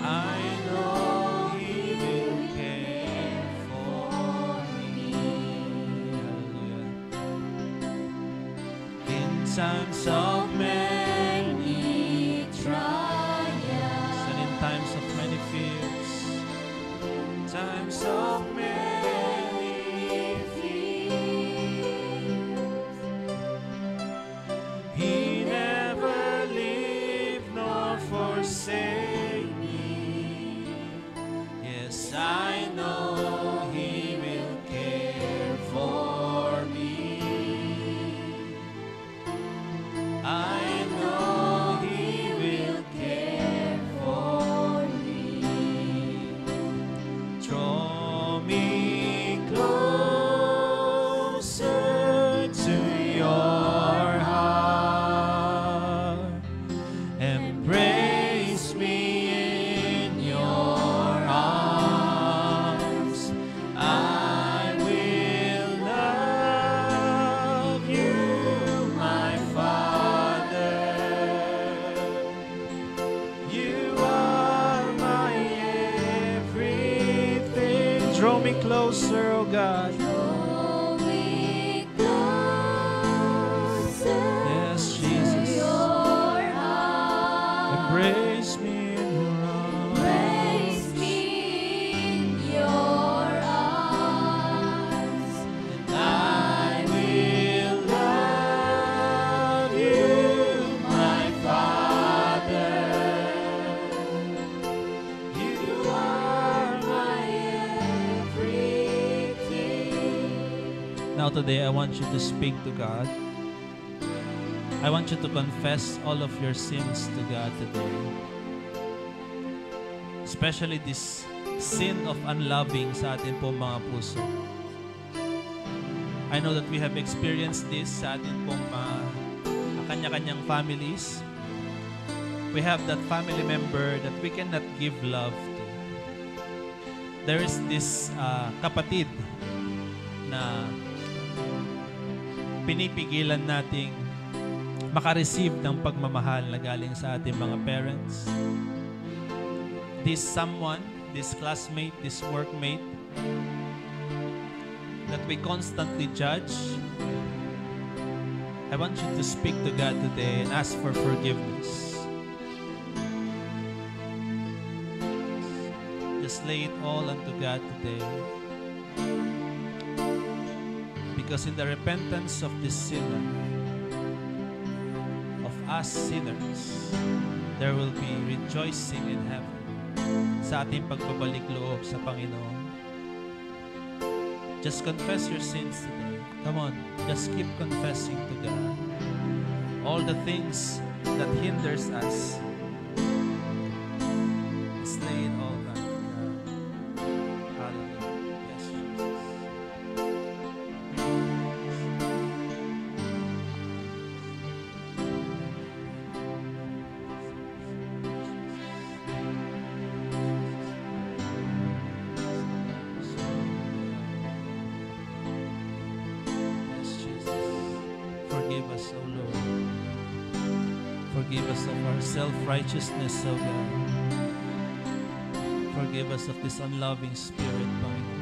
I know He will care for me. In times of many trials and in times of many fears, times of many fears, He never leave nor forsake me. Yes, I know He will care for me. I know He will care for me. Draw me closer to your heart. Embrace me in your arms. I will love you, my Father. You are my everything. Draw me closer, oh God. Draw me closer Yes, to Jesus. your heart. Embrace me in your arms. Embrace me in your arms. I will love you, my Father. You are my everything. Now today, I want you to speak to God. I want you to confess all of your sins to God today. Especially this sin of unloving sa atin pong mga puso. I know that we have experienced this sa atin pong mga kanya-kanyang families. We have that family member that we cannot give love to. There is this kapatid na pinipigilan nating makareceive ng pagmamahal na galing sa ating mga parents. This someone, this classmate, this workmate that we constantly judge. I want you to speak to God today and ask for forgiveness. Just lay it all unto God today. Because in the repentance of this sinner, of us sinners, there will be rejoicing in heaven sa ating pagbabalik loob sa Panginoon. Just confess your sins today. Come on, just keep confessing to God. All the things that hinders us, just lay it all down to God. Hallelujah. Yes, Jesus. us, O Lord. Forgive us of our self-righteousness, O God. Forgive us of this unloving spirit, Panginoon.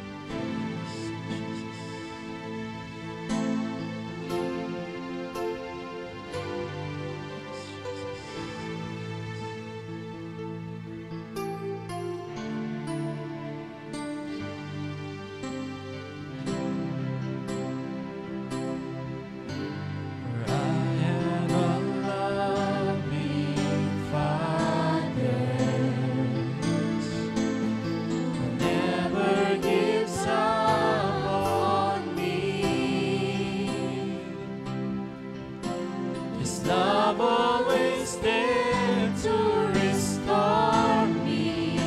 Forgive us, Jesus. For I have a loving Father who never gives up on me. His love always there to restore me.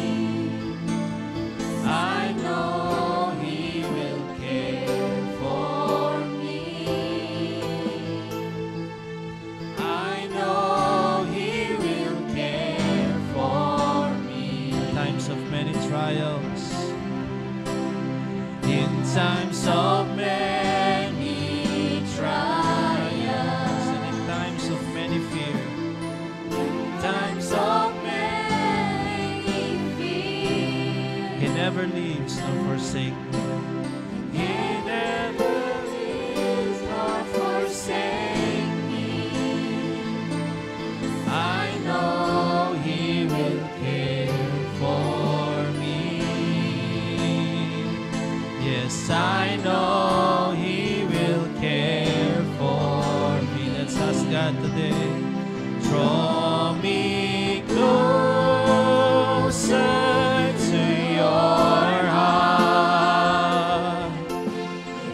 I know He will care for me. I know He will care for me. In times of many trials, in times of many trials, and in times of many fear, in times of many fear, He never leaves nor forsakes me. He never leaves nor forsakes me. I know He will care for me. Yes, I know He will care for me. Let's ask God today. Draw me closer to your heart.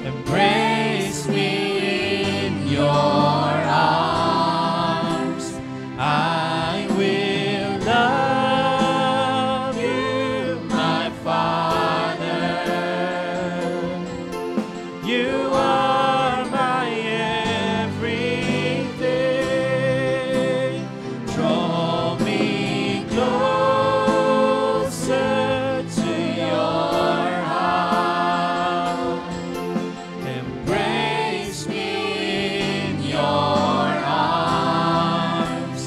Embrace me in your arms. I will love you, my Father. You are my everything. Draw me closer to your heart. Embrace me in your arms.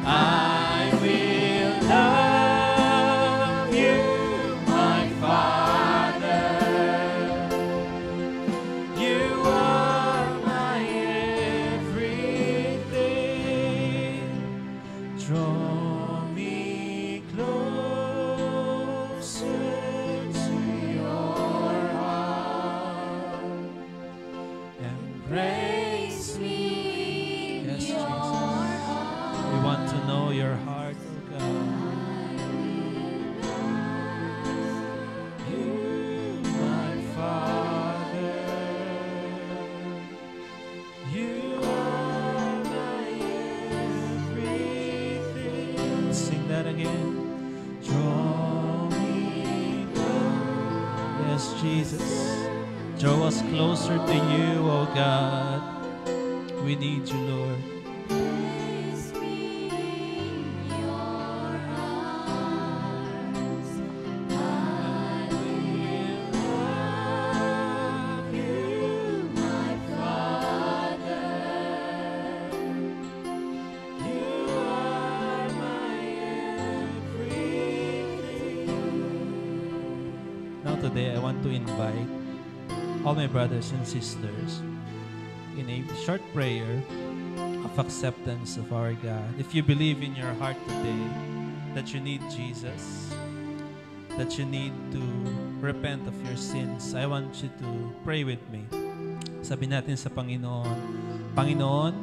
I will love you, my Father. You are my everything. Draw me closer to your heart. Embrace Praise me in Yes, your Jesus. arms. We want to know your heart, oh God. You, my Father. You are my everything. Sing that again. Draw me close. Yes, Jesus. Draw us closer to you, oh God. We need you, Lord. Praise me in your arms. I will love you, my Father. You are my everything. Now today, I want to invite all my brothers and sisters in a short prayer of acceptance of our God. If you believe in your heart today that you need Jesus, that you need to repent of your sins, I want you to pray with me. Sabi natin sa Panginoon, Panginoon,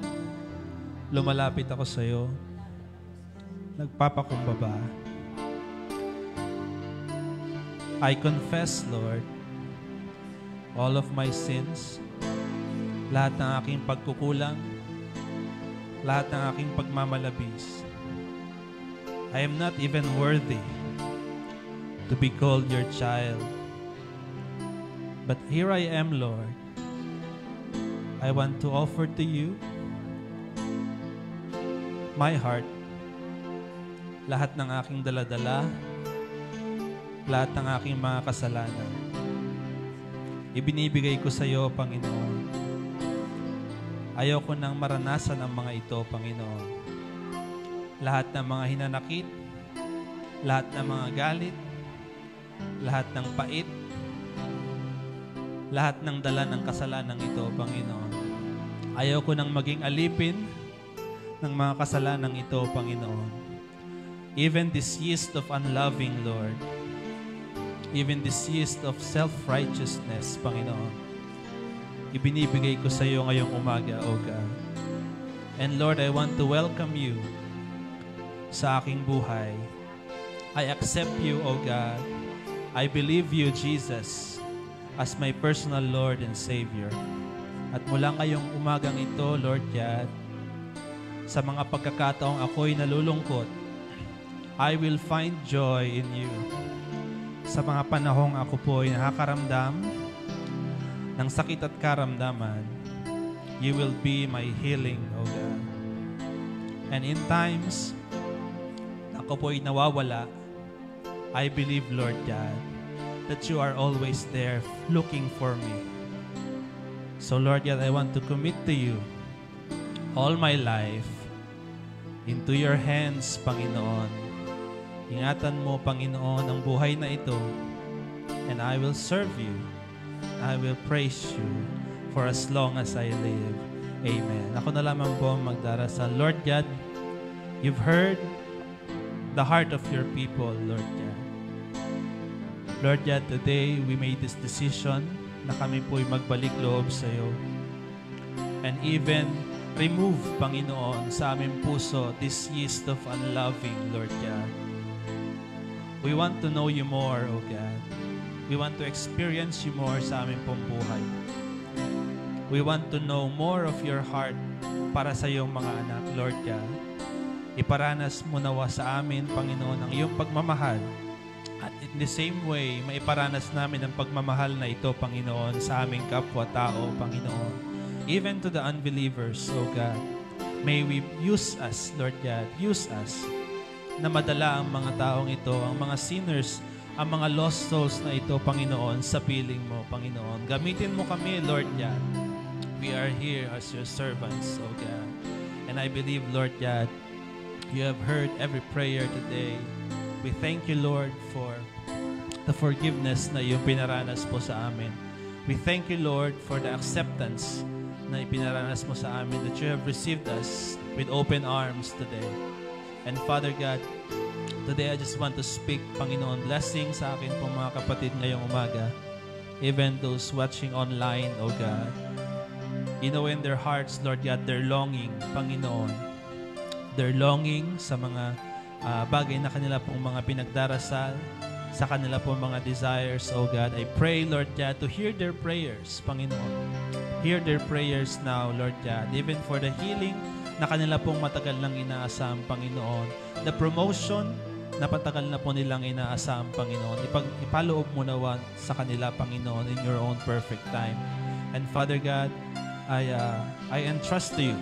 lumalapit ako sa iyo, nagpapakumbaba. I confess, Lord, all of my sins, lahat ng aking pagkukulang, lahat ng aking pagmamalabis. I am not even worthy to be called your child. But here I am, Lord. I want to offer to you my heart, lahat ng aking daladala, lahat ng aking mga kasalanan. Ibinibigay ko sa iyo, Panginoon. Ayoko nang maranasan ang mga ito, Panginoon. Lahat ng mga hinanakit, lahat ng mga galit, lahat ng pait, lahat ng dala ng kasalanan ito, Panginoon. Ayoko nang maging alipin ng mga kasalanan ito, Panginoon. Even this yeast of unloving, Lord. Even this yeast of self-righteousness, Panginoon. Ibinibigay ko sa iyo ngayong umaga, O God. And Lord, I want to welcome you sa aking buhay. I accept you, O God. I believe you, Jesus, as my personal Lord and Savior. At mula ngayong umagang ito, Lord God, sa mga pagkakataong ako'y nalulungkot, I will find joy in you. Sa mga panahong ako po'y nakakaramdam ng sakit at karamdaman, you will be my healing, O God. And in times na ako po'y nawawala, I believe, Lord God, that you are always there looking for me. So, Lord God, I want to commit to you all my life into your hands, Panginoon. Ingatan mo, Panginoon, ang buhay na ito, and I will serve you. I will praise you for as long as I live. Amen. Ako na lamang po magdarasal. Lord God, you've heard the heart of your people, Lord God. Lord God, today we made this decision na kami po'y magbalik loob sa iyo. And even remove, Panginoon, sa aming puso this yeast of unloving, Lord God. We want to know you more, O God. We want to experience you more sa aming pong buhay. We want to know more of your heart para sa iyong mga anak, Lord God. Iparanas mo nawa sa amin, Panginoon, ang iyong pagmamahal. At in the same way, maiparanas namin ang pagmamahal na ito, Panginoon, sa aming kapwa-tao, Panginoon. Even to the unbelievers, O God. May we use us, Lord God. Use us na madala ang mga taong ito, ang mga sinners, ang mga lost souls na ito, Panginoon, sa piling mo, Panginoon. Gamitin mo kami, Lord God. We are here as your servants, O God. And I believe, Lord God, you have heard every prayer today. We thank you, Lord, for the forgiveness na iyong pinaranas po sa amin. We thank you, Lord, for the acceptance na ipinaranas mo sa amin, that you have received us with open arms today. And Father God, today I just want to speak, Panginoon, blessing sa akin pong mga kapatid ngayong umaga. Even those watching online, O God. You know in their hearts, Lord God, they're longing, Panginoon. They're longing sa mga bagay na kanila pong mga pinagdarasal, sa kanila pong mga desires, O God. I pray, Lord God, to hear their prayers, Panginoon. Hear their prayers now, Lord God, even for the healing na kanila pong matagal nang inaasam, Panginoon. The promotion na patagal na po nilang inaasam, Panginoon. Ipaloob mo nawa sa kanila, Panginoon, in your own perfect time. And Father God, I entrust to you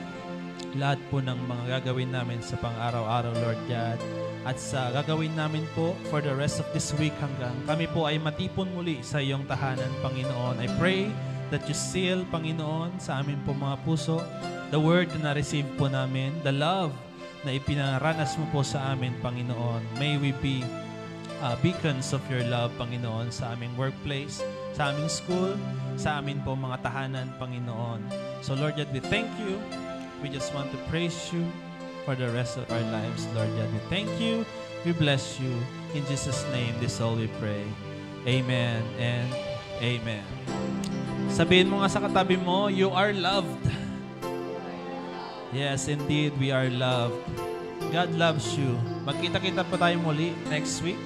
lahat po ng mga gagawin namin sa pang-araw-araw, Lord God. At sa gagawin namin po for the rest of this week hanggang kami po ay matipon muli sa iyong tahanan, Panginoon. I pray that you seal, Panginoon, sa amin po mga puso, the word na na-receive po namin, the love na ipinaranas mo po sa amin, Panginoon. May we be beacons of your love, Panginoon, sa aming workplace, sa aming school, sa amin po mga tahanan, Panginoon. So Lord God, we thank you. We just want to praise you for the rest of our lives, Lord God. We thank you. We bless you. In Jesus' name, this all we pray. Amen and amen. Sabihin mo nga sa katabi mo, you are loved. Yes, indeed, we are loved. God loves you. Magkita-kita pa tayo muli next week.